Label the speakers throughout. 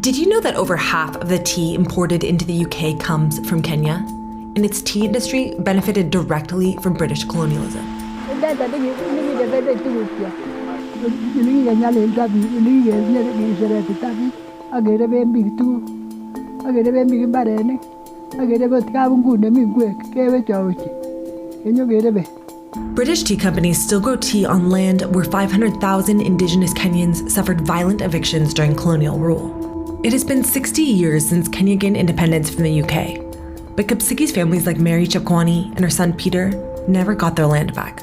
Speaker 1: Did you know that over half of the tea imported into the UK comes from Kenya? And its tea industry benefited directly from British colonialism. British tea companies still grow tea on land where 500,000 Indigenous Kenyans suffered violent evictions during colonial rule. It has been 60 years since Kenya gained independence from the UK, but Kipsigi's families like Mary Chepkwony and her son Peter never got their land back.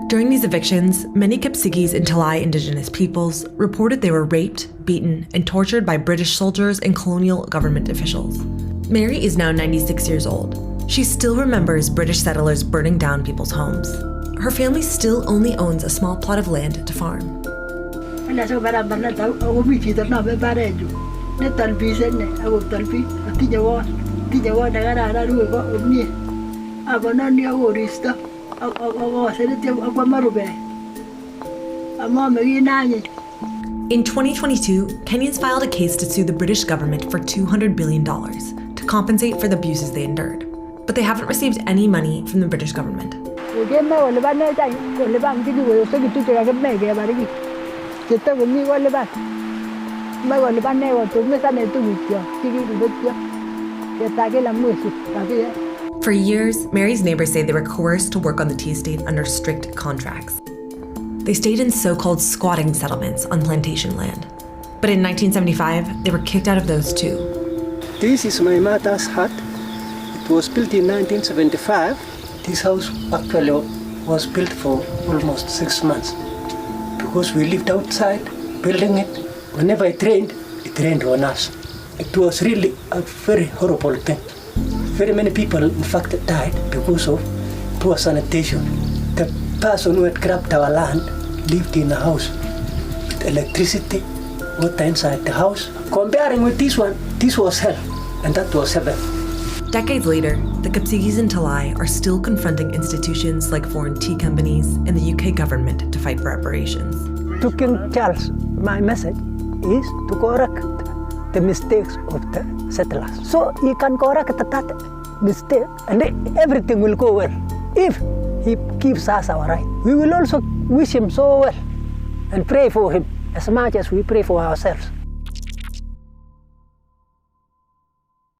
Speaker 1: During these evictions, many Kipsigis and Talai Indigenous peoples reported they were raped, beaten, and tortured by British soldiers and colonial government officials. Mary is now 96 years old. She still remembers British settlers burning down people's homes. Her family still only owns a small plot of land to farm. In 2022, Kenyans filed a case to sue the British government for $200 billion to compensate for the abuses they endured. But they haven't received any money from the British government. For years, Mary's neighbors say they were coerced to work on the tea estate under strict contracts. They stayed in so-called squatting settlements on plantation land. But in 1975, they were kicked out of those too.
Speaker 2: This is my mother's hut. It was built in 1975. This house actually was built for almost 6 months because we lived outside building it. Whenever it rained on us. It was really a very horrible thing. Very many people, in fact, died because of poor sanitation. The person who had grabbed our land lived in a house with electricity, water inside the house. Comparing with this one, this was hell, and that was heaven.
Speaker 1: Decades later, the Kipsigis and Talai are still confronting institutions like foreign tea companies and the UK government to fight for reparations.
Speaker 2: To King Charles, my message is to correct the mistakes of the settlers. So he can correct that mistake and everything will go well. If he gives us our right, we will also wish him so well and pray for him as much as we pray for ourselves.